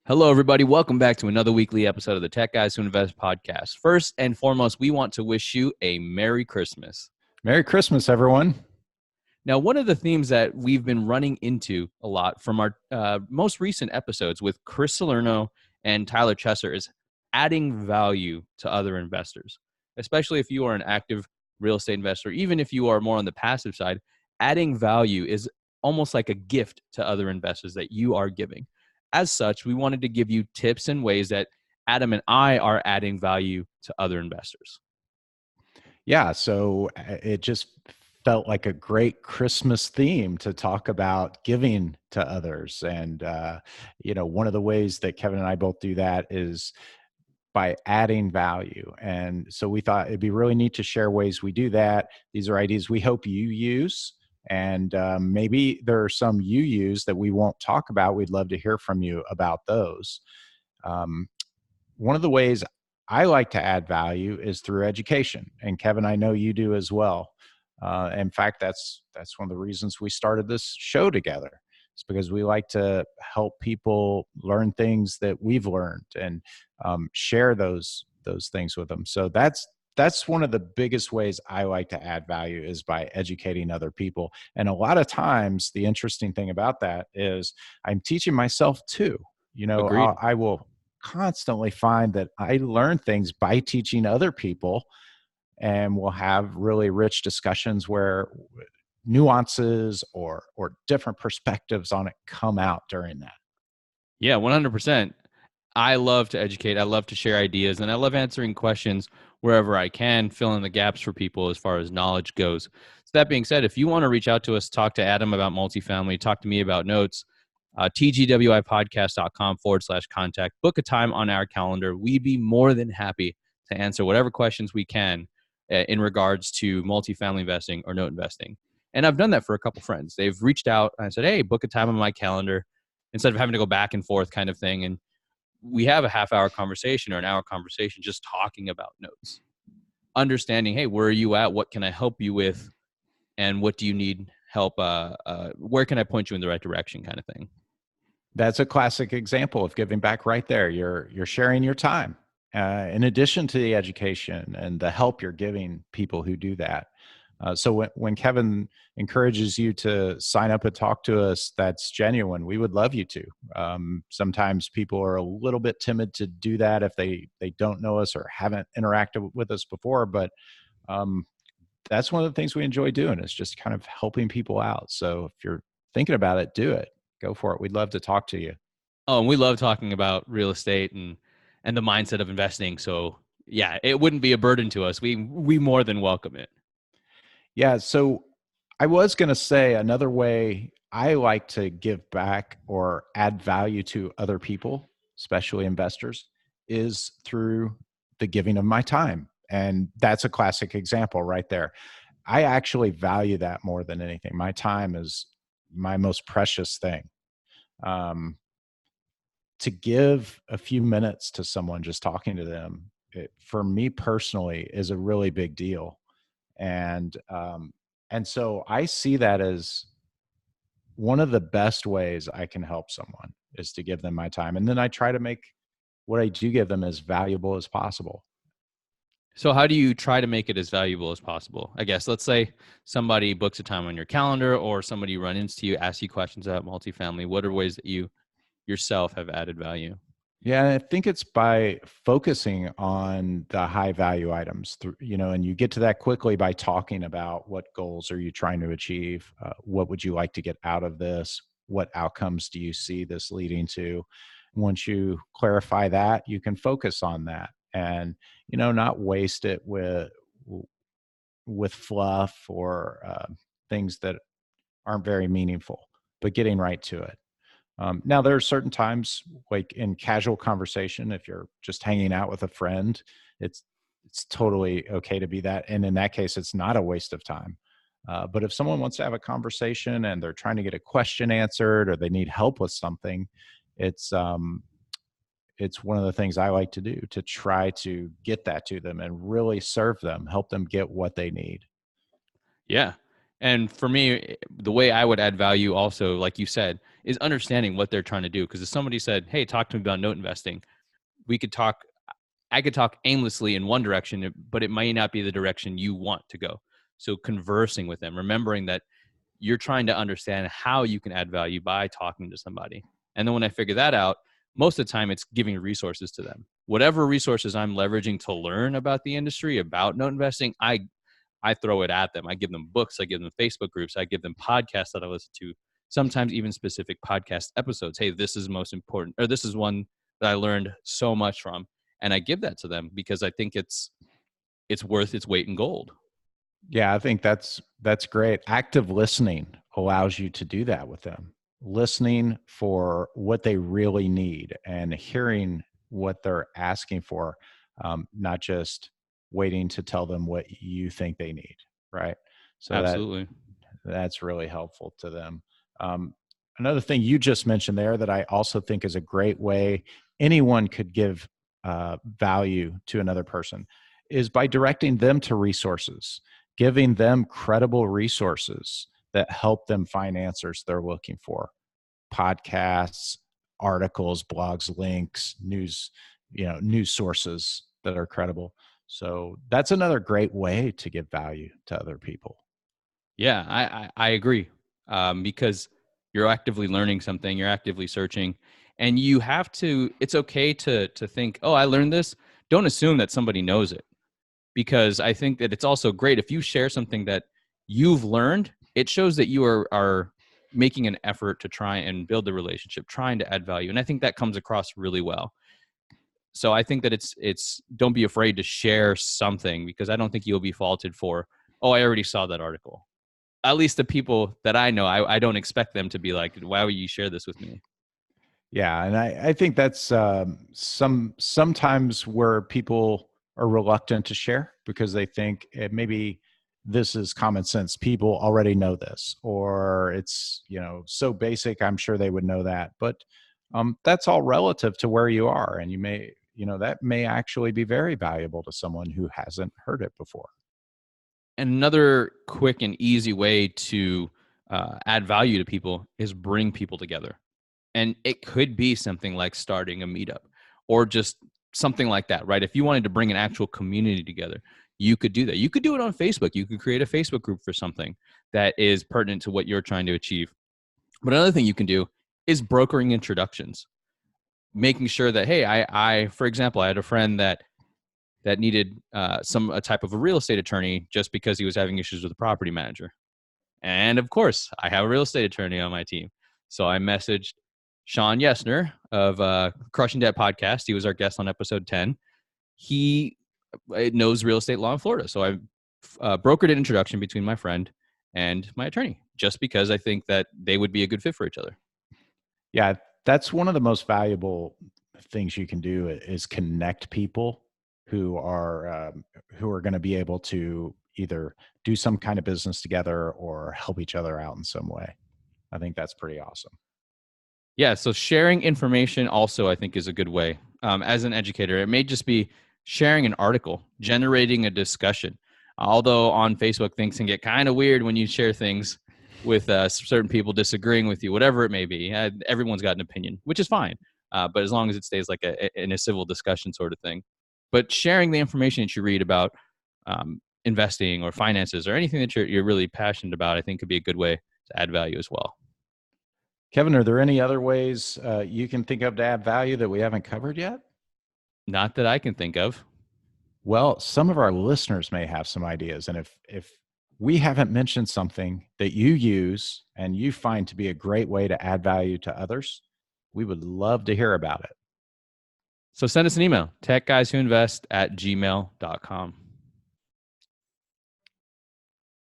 Hello, everybody. Welcome back to another weekly episode of the Tech Guys Who Invest podcast. First and foremost, we want to wish you a Merry Christmas. Merry Christmas, everyone. Now, one of the themes that we've been running into a lot from our most recent episodes with Chris Salerno and Tyler Chesser is adding value to other investors, especially if you are an active real estate investor. Even if you are more on the passive side, adding value is almost like a gift to other investors that you are giving. As such, we wanted to give you tips and ways that Adam and I are adding value to other investors. Yeah, so it just felt like a great Christmas theme to talk about giving to others. And, one of the ways that Kevin and I both do that is by adding value. And so we thought it'd be really neat to share ways we do that. These are ideas we hope you use. And maybe there are some you use that we won't talk about. We'd love to hear from you about those. Um, One of the ways I like to add value is through education, and Kevin, I know you do as well. In fact, that's one of the reasons we started this show together. It's because we like to help people learn things that we've learned and share those things with them. So that's one of the biggest ways I like to add value is by educating other people. And a lot of times, the interesting thing about that is I'm teaching myself too. Agreed. I will constantly find that I learn things by teaching other people, and we'll have really rich discussions where nuances or different perspectives on it come out during that. Yeah, 100%. I love to educate. I love to share ideas, and I love answering questions wherever I can, fill in the gaps for people as far as knowledge goes. So that being said, if you want to reach out to us, talk to Adam about multifamily, talk to me about notes, tgwipodcast.com/contact, book a time on our calendar. We'd be more than happy to answer whatever questions we can in regards to multifamily investing or note investing. And I've done that for a couple friends. They've reached out and I said, hey, book a time on my calendar instead of having to go back and forth kind of thing. And we have a half-hour conversation or an hour conversation just talking about notes, understanding, hey, where are you at? What can I help you with? And what do you need help? Where can I point you in the right direction kind of thing? That's a classic example of giving back right there. You're sharing your time in addition to the education and the help you're giving people who do that. So when Kevin encourages you to sign up and talk to us, that's genuine. We would love you to. Sometimes people are a little bit timid to do that if they don't know us or haven't interacted with us before. But that's one of the things we enjoy doing is just kind of helping people out. So if you're thinking about it, do it. Go for it. We'd love to talk to you. Oh, and we love talking about real estate and the mindset of investing. So yeah, it wouldn't be a burden to us. We more than welcome it. Yeah. So I was going to say another way I like to give back or add value to other people, especially investors, is through the giving of my time. And that's a classic example right there. I actually value that more than anything. My time is my most precious thing. Um, to give a few minutes to someone, just talking to them, for me personally, is a really big deal. And so I see that as one of the best ways I can help someone is to give them my time. And then I try to make what I do give them as valuable as possible. So how do you try to make it as valuable as possible? I guess let's say somebody books a time on your calendar or somebody run into you, asks you questions about multifamily. What are ways that you yourself have added value? Yeah, I think it's by focusing on the high value items, and you get to that quickly by talking about what goals are you trying to achieve? What would you like to get out of this? What outcomes do you see this leading to? Once you clarify that, you can focus on that and, not waste it with fluff or things that aren't very meaningful, but getting right to it. Now, there are certain times, like in casual conversation, if you're just hanging out with a friend, it's it's totally okay to be that. And in that case, it's not a waste of time. But if someone wants to have a conversation and they're trying to get a question answered or they need help with something, it's it's one of the things I like to do to try to get that to them and really serve them, help them get what they need. Yeah. And for me, the way I would add value also, like you said, is understanding what they're trying to do. Because if somebody said, hey, talk to me about note investing, we could talk, I could talk aimlessly in one direction, but it might not be the direction you want to go. So conversing with them, remembering that you're trying to understand how you can add value by talking to somebody. And then when I figure that out, most of the time it's giving resources to them. Whatever resources I'm leveraging to learn about the industry, about note investing, I throw it at them. I give them books, I give them Facebook groups, I give them podcasts that I listen to, sometimes even specific podcast episodes. Hey, this is most important, or this is one that I learned so much from. And I give that to them because I think it's worth its weight in gold. Yeah, I think that's great. Active listening allows you to do that with them. Listening for what they really need and hearing what they're asking for, not just waiting to tell them what you think they need, right? So Absolutely. that's really helpful to them. Um, Another thing you just mentioned there that I also think is a great way anyone could give value to another person is by directing them to resources, giving them credible resources that help them find answers they're looking for. Podcasts, articles, blogs, links, news, news sources that are credible. So that's another great way to give value to other people. Yeah, I agree, because you're actively learning something, you're actively searching, and you have to. It's okay to think, oh, I learned this. Don't assume that somebody knows it, because I think that it's also great if you share something that you've learned. It shows that you are making an effort to try and build the relationship, trying to add value, and I think that comes across really well. So I think that it's don't be afraid to share something, because I don't think you'll be faulted for, oh, I already saw that article. At least the people that I know, I don't expect them to be like, why would you share this with me? Yeah, and I think that's sometimes where people are reluctant to share because they think maybe this is common sense. People already know this, or it's so basic. I'm sure they would know that, but that's all relative to where you are, and you may that may actually be very valuable to someone who hasn't heard it before. And another quick and easy way to add value to people is bring people together. And it could be something like starting a meetup or just something like that, right? If you wanted to bring an actual community together, you could do that. You could do it on Facebook. You could create a Facebook group for something that is pertinent to what you're trying to achieve. But another thing you can do is brokering introductions, making sure that, hey, for example, I had a friend that needed a type of a real estate attorney just because he was having issues with a property manager. And of course, I have a real estate attorney on my team. So I messaged Shawn Yesner of Crushing Debt podcast. He was our guest on episode 10. He knows real estate law in Florida. So I brokered an introduction between my friend and my attorney just because I think that they would be a good fit for each other. Yeah, that's one of the most valuable things you can do is connect people who are going to be able to either do some kind of business together or help each other out in some way. I think that's pretty awesome. Yeah, so sharing information also, I think, is a good way. As an educator, it may just be sharing an article, generating a discussion. Although on Facebook, things can get kind of weird when you share things with certain people disagreeing with you, whatever it may be. Everyone's got an opinion, which is fine, but as long as it stays like in a civil discussion sort of thing. But sharing the information that you read about investing or finances or anything that you're really passionate about, I think could be a good way to add value as well. Kevin, are there any other ways you can think of to add value that we haven't covered yet? Not that I can think of. Well, some of our listeners may have some ideas. And if we haven't mentioned something that you use and you find to be a great way to add value to others, we would love to hear about it. So send us an email, techguyswhoinvest@gmail.com.